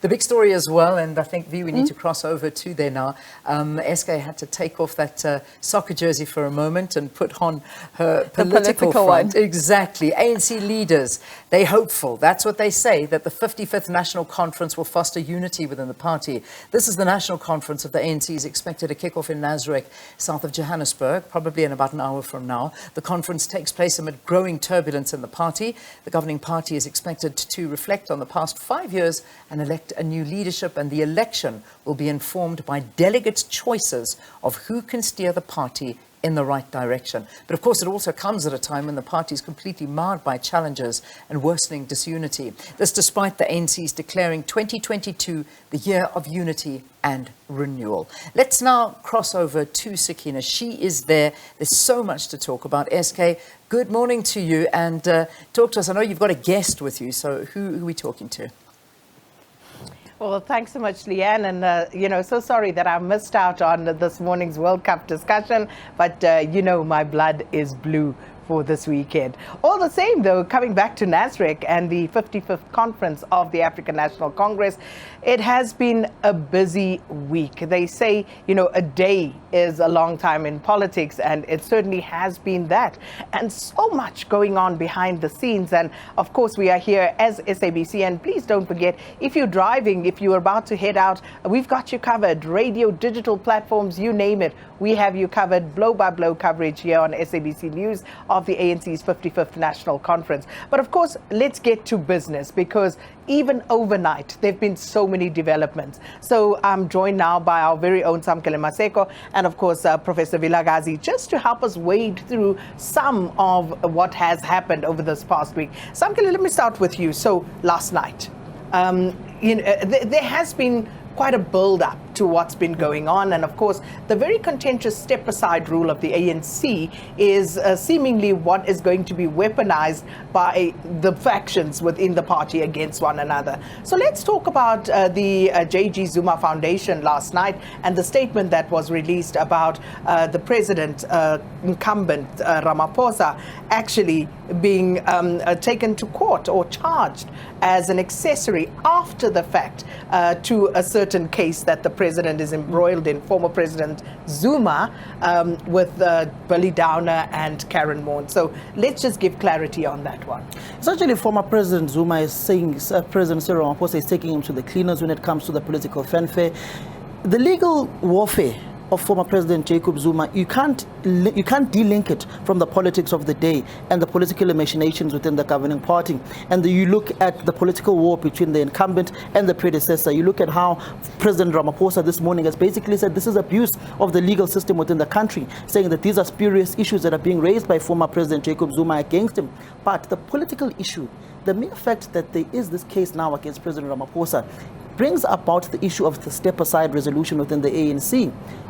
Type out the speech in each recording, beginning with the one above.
The big story as well, and I think, V, we need to cross over to there now. SK had to take off that soccer jersey for a moment and put on her political front. One. Exactly. ANC Leaders, they're hopeful. That's what they say, that the 55th National Conference will foster unity within the party. This is the National Conference of the ANC, is expected to kick off in Nasrec, south of Johannesburg, probably in about an hour from now. The conference takes place amid growing turbulence in the party. The governing party is expected to reflect on the past 5 years and elect a new leadership, and the election will be informed by delegates' choices of who can steer the party in the right direction. But of course, it also comes at a time when the party is completely marred by challenges and worsening disunity. This despite the ANC's declaring 2022 the year of unity and renewal. Let's now cross over to Sakina. She is there. There's so much to talk about. SK, good morning to you, and talk to us. I know you've got a guest with you, so who are we talking to? Well, thanks so much, Leanne, and so sorry that I missed out on this morning's World Cup discussion, but my blood is blue for this weekend. All the same, though, coming back to Nasrec and the 55th conference of the African National Congress, it has been a busy week. They say, a day is a long time in politics, and it certainly has been that. And so much going on behind the scenes. And of course, we are here as SABC. And please don't forget, if you're driving, if you're about to head out, we've got you covered. Radio, digital platforms, you name it. We have you covered, blow-by-blow coverage here on SABC News of the ANC's 55th National Conference. But of course, let's get to business, because even overnight, there have been so many developments. So I'm joined now by our very own Fikile Vilakazi and of course, Professor Vilakazi, just to help us wade through some of what has happened over this past week. Fikile, let me start with you. So last night, there has been quite a build-up to what's been going on. And of course, the very contentious step-aside rule of the ANC is seemingly what is going to be weaponized by the factions within the party against one another. So let's talk about the J.G. Zuma Foundation last night and the statement that was released about the president, incumbent Ramaphosa, actually being taken to court or charged as an accessory after the fact to a certain case that the president is embroiled in, former President Zuma, with Billy Downer and Karen Moore. So let's just give clarity on that one. It's actually former President Zuma is saying President Cyril Ramaphosa is taking him to the cleaners when it comes to the political fanfare. The legal warfare of former President Jacob Zuma, you can't de-link it from the politics of the day and the political machinations within the governing party. And you look at the political war between the incumbent and the predecessor. You look at how President Ramaphosa this morning has basically said this is abuse of the legal system within the country, saying that these are spurious issues that are being raised by former President Jacob Zuma against him. But the political issue, the mere fact that there is this case now against President Ramaphosa, brings about the issue of the step-aside resolution within the ANC.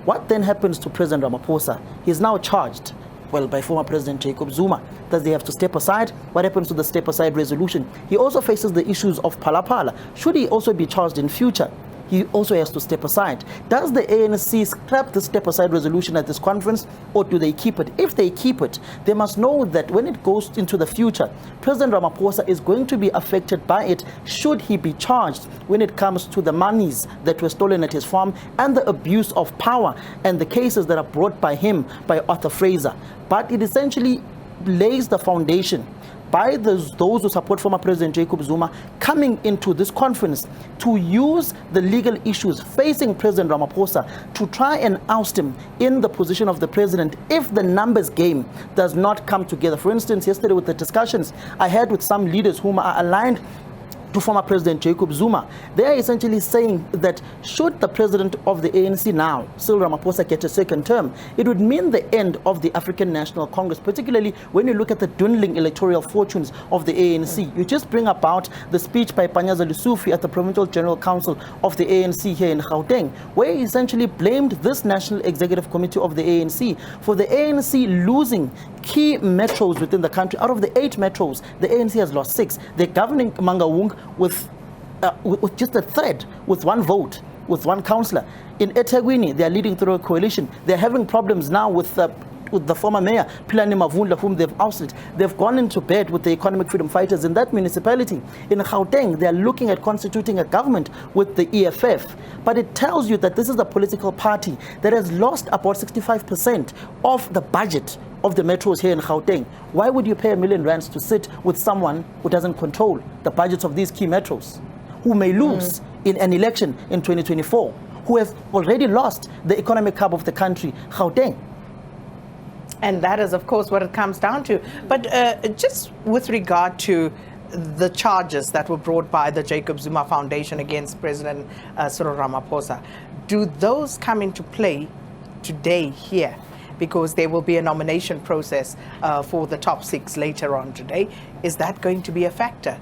What then happens to President Ramaphosa? He is now charged, by former President Jacob Zuma. Does he have to step aside? What happens to the step-aside resolution? He also faces the issues of Phalaphala. Should he also be charged in future? He also has to step aside. Does the ANC scrap the step-aside resolution at this conference, or do they keep it? If they keep it, they must know that when it goes into the future, President Ramaphosa is going to be affected by it should he be charged when it comes to the monies that were stolen at his farm and the abuse of power and the cases that are brought by him, by Arthur Fraser. But it essentially lays the foundation by those who support former President Jacob Zuma coming into this conference to use the legal issues facing President Ramaphosa to try and oust him in the position of the president if the numbers game does not come together. For instance, yesterday with the discussions I had with some leaders whom are aligned to former President Jacob Zuma, they are essentially saying that should the president of the ANC now, Cyril Ramaphosa, get a second term, it would mean the end of the African National Congress, particularly when you look at the dwindling electoral fortunes of the ANC. You just bring about the speech by Panyaza Lesufi at the Provincial General Council of the ANC here in Gauteng, where he essentially blamed this National Executive Committee of the ANC for the ANC losing key metros within the country. Out of the 8 metros, the ANC has lost 6. They're governing Mangaung with just a third, with 1 vote, with 1 councillor. In eThekwini, they are leading through a coalition. They're having problems now with with the former mayor, Philani Mavundla, whom they've ousted. They've gone into bed with the economic freedom fighters in that municipality. In Gauteng, they're looking at constituting a government with the EFF. But it tells you that this is a political party that has lost about 65% of the budget of the metros here in Gauteng. Why would you pay R1 million to sit with someone who doesn't control the budgets of these key metros, who may lose in an election in 2024, who has already lost the economic hub of the country, Gauteng? And that is, of course, what it comes down to. But just with regard to the charges that were brought by the Jacob Zuma Foundation against President Cyril Ramaphosa, do those come into play today here? Because there will be a nomination process for the top 6 later on today. Is that going to be a factor?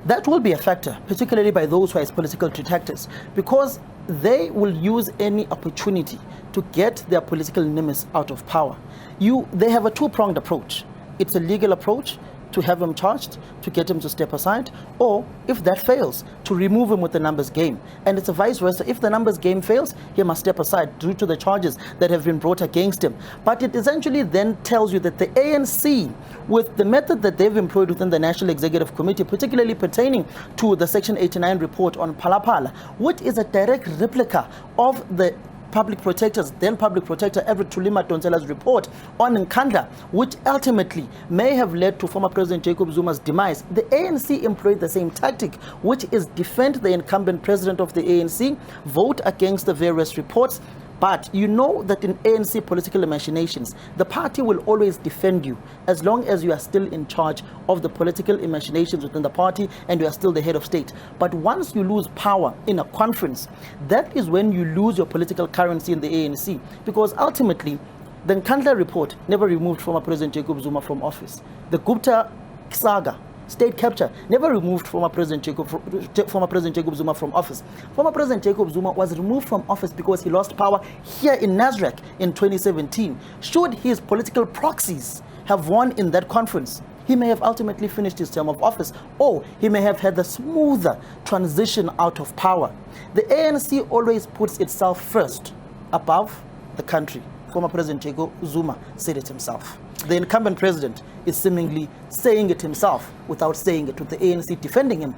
That will be a factor, particularly by those who are as political detractors, because they will use any opportunity to get their political enemies out of power. They have a two-pronged approach. It's a legal approach, to have him charged, to get him to step aside, or if that fails, to remove him with the numbers game. And it's a vice versa. If the numbers game fails, he must step aside due to the charges that have been brought against him. But it essentially then tells you that the ANC, with the method that they've employed within the National Executive Committee, particularly pertaining to the Section 89 report on Phalaphala, which is a direct replica of the Public Protector's, then Public Protector Everett Tulima Donsela's report on Nkandla, which ultimately may have led to former President Jacob Zuma's demise. The ANC employed the same tactic, which is defend the incumbent president of the ANC, vote against the various reports. But you know that in ANC political machinations, the party will always defend you as long as you are still in charge of the political machinations within the party and you are still the head of state. But once you lose power in a conference, that is when you lose your political currency in the ANC. Because ultimately, the Nkandla report never removed former President Jacob Zuma from office. The Gupta saga, state capture, never removed former President Jacob Zuma from office. Former President Jacob Zuma was removed from office because he lost power here in Nasrec in 2017. Should his political proxies have won in that conference, he may have ultimately finished his term of office, or he may have had the smoother transition out of power. The ANC always puts itself first, above the country. Former President Jacob Zuma said it himself. The incumbent president is seemingly saying it himself without saying it, with the ANC defending him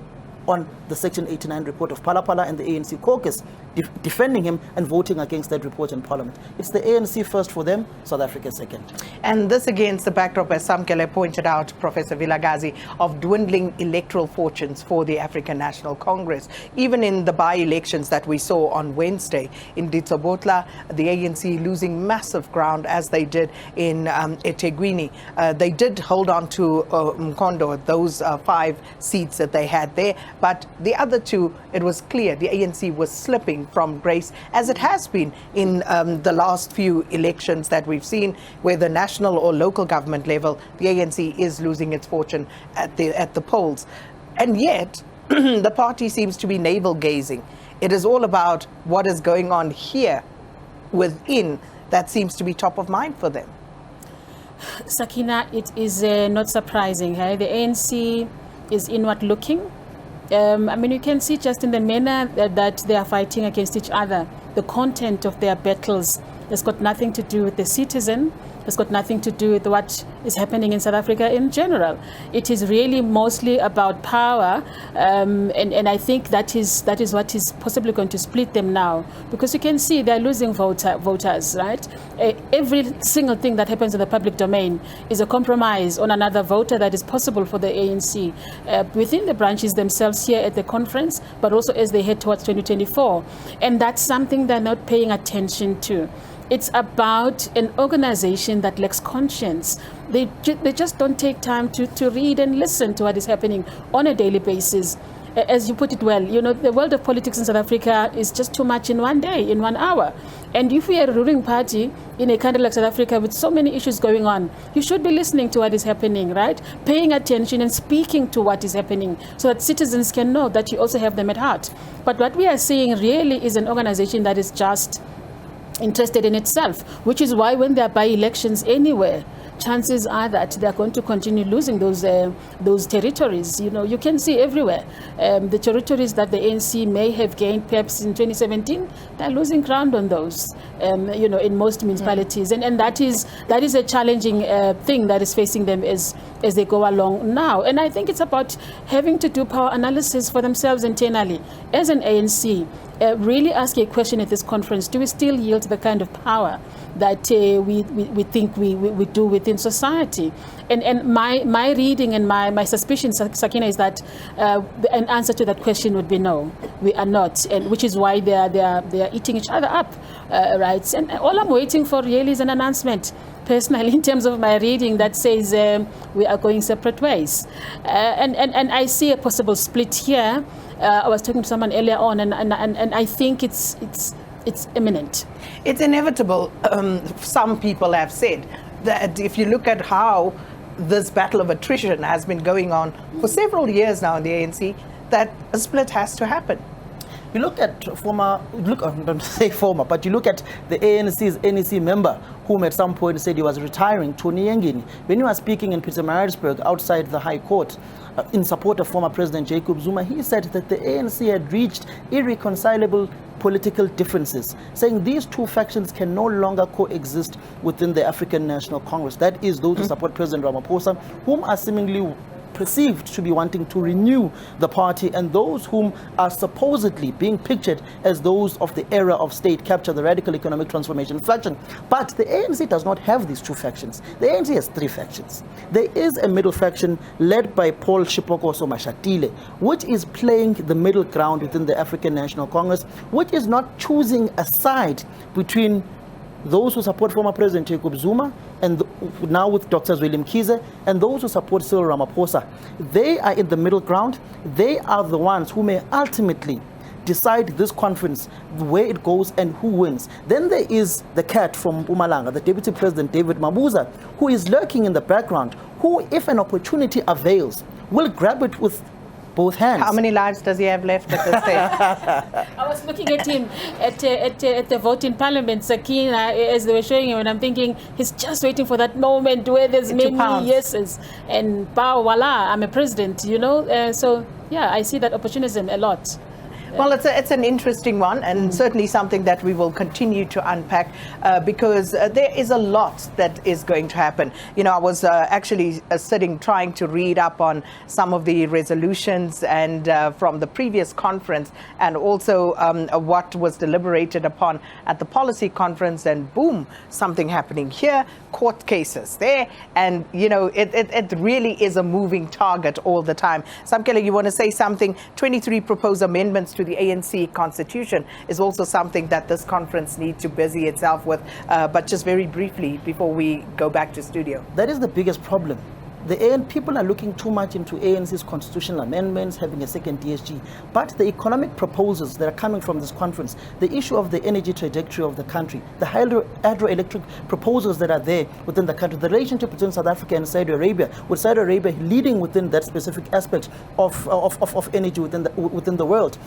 on the Section 89 report of Phalaphala and the ANC caucus defending him and voting against that report in Parliament. It's the ANC first for them, South Africa second. And this against the backdrop, as Samkele pointed out, Professor Vilakazi, of dwindling electoral fortunes for the African National Congress. Even in the by-elections that we saw on Wednesday in Ditsobotla, the ANC losing massive ground as they did in eThekwini. They did hold on to Mkondo, those 5 seats that they had there. But the other 2, it was clear the ANC was slipping from grace, as it has been in the last few elections that we've seen, where the national or local government level, the ANC is losing its fortune at the polls. And yet, the party seems to be navel-gazing. It is all about what is going on here within that seems to be top of mind for them. Sakina, it is not surprising. The ANC is inward-looking. I mean, you can see just in the manner that they are fighting against each other. The content of their battles has got nothing to do with the citizen. It's got nothing to do with what is happening in South Africa in general. It is really mostly about power, and I think that is what is possibly going to split them now, because you can see they're losing voters, right? Every single thing that happens in the public domain is a compromise on another voter that is possible for the ANC within the branches themselves here at the conference, but also as they head towards 2024. And that's something they're not paying attention to. It's about an organization that lacks conscience. They just don't take time to read and listen to what is happening on a daily basis. As you put it well, you know, the world of politics in South Africa is just too much in one day, in 1 hour. And if we are a ruling party in a country like South Africa with so many issues going on, you should be listening to what is happening, right? Paying attention and speaking to what is happening so that citizens can know that you also have them at heart. But what we are seeing really is an organization that is just interested in itself, which is why when there are by-elections anywhere, chances are that they're going to continue losing those territories. You know, you can see everywhere the territories that the ANC may have gained perhaps in 2017, they're losing ground on those, you know, in most municipalities. And that is a challenging thing that is facing them as they go along now. And I think it's about having to do power analysis for themselves internally. As an ANC, really ask a question at this conference: do we still yield the kind of power that we think we do within society? And my reading and my suspicion, Sakina, is that an answer to that question would be no, we are not, and which is why they are eating each other up, right? And all I'm waiting for really is an announcement, personally, in terms of my reading, that says we are going separate ways, and I see a possible split here. I was talking to someone earlier on, and I think it's imminent. It's inevitable. Some people have said that if you look at how this battle of attrition has been going on for several years now in the ANC, that a split has to happen. You look at don't say former, but you look at the ANC's NEC member, whom at some point said he was retiring, Tony Yengini, when he was speaking in Pietermaritzburg outside the High Court in support of former President Jacob Zuma, he said that the ANC had reached irreconcilable political differences, saying these two factions can no longer coexist within the African National Congress. That is, those who support President Ramaphosa, whom are seemingly perceived to be wanting to renew the party, and those whom are supposedly being pictured as those of the era of state capture, the radical economic transformation faction. But the ANC does not have these two factions. The ANC has three factions. There is a middle faction led by Paul Shipokoso Mashatile, which is playing the middle ground within the African National Congress, which is not choosing a side between those who support former President Jacob Zuma, and now with Dr. Willem Kize, and those who support Cyril Ramaphosa. They are in the middle ground. They are the ones who may ultimately decide this conference, where it goes and who wins. Then there is the cat from Mpumalanga, the Deputy President David Mabuza, who is lurking in the background, who, if an opportunity avails, will grab it with both hands. How many lives does he have left at this stage? I was looking at him at the vote in Parliament, Sakina, as they were showing him, and I'm thinking he's just waiting for that moment where there's many yeses, and pow, voila, I'm a president, you know. So yeah, I see that opportunism a lot. Well, it's an interesting one, and certainly something that we will continue to unpack because there is a lot that is going to happen. You know, I was actually sitting trying to read up on some of the resolutions and from the previous conference, and also what was deliberated upon at the policy conference, and boom, something happening here, court cases there, and you know, it really is a moving target all the time. Samkele, you want to say something? 23 proposed amendments to the ANC constitution is also something that this conference needs to busy itself with, but just very briefly before we go back to studio. That is the biggest problem. People are looking too much into ANC's constitutional amendments, having a second DSG, but the economic proposals that are coming from this conference, the issue of the energy trajectory of the country, the hydroelectric proposals that are there within the country, the relationship between South Africa and Saudi Arabia, with Saudi Arabia leading within that specific aspect of energy within the world.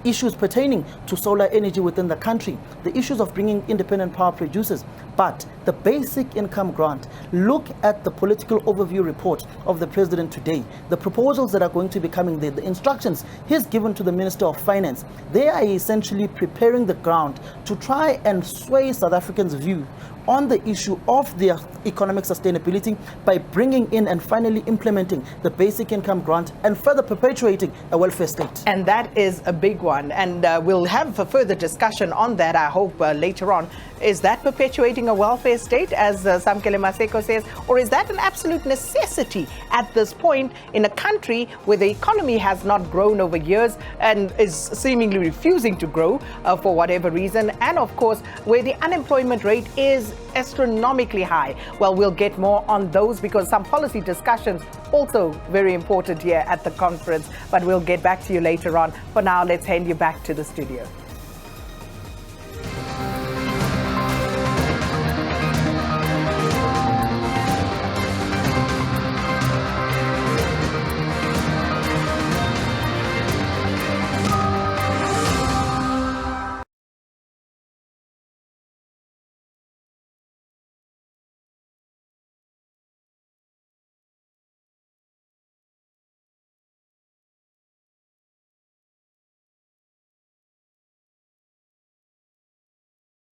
Issues pertaining to solar energy within the country, the issues of bringing independent power producers, but the basic income grant. Look at the political overview report of the president today, the proposals that are going to be coming there, the instructions he's given to the Minister of Finance. They are essentially preparing the ground to try and sway South Africans' view on the issue of their economic sustainability by bringing in and finally implementing the basic income grant and further perpetuating a welfare state. And that is a big one, and we'll have a further discussion on that, I hope, later on. Is that perpetuating a welfare state, as Samkele Maseko says, or is that an absolute necessity at this point in a country where the economy has not grown over years and is seemingly refusing to grow for whatever reason, and of course where the unemployment rate is astronomically high? Well, we'll get more on those because some policy discussions also very important here at the conference, but we'll get back to you later on. For now, let's hand you back to the studio.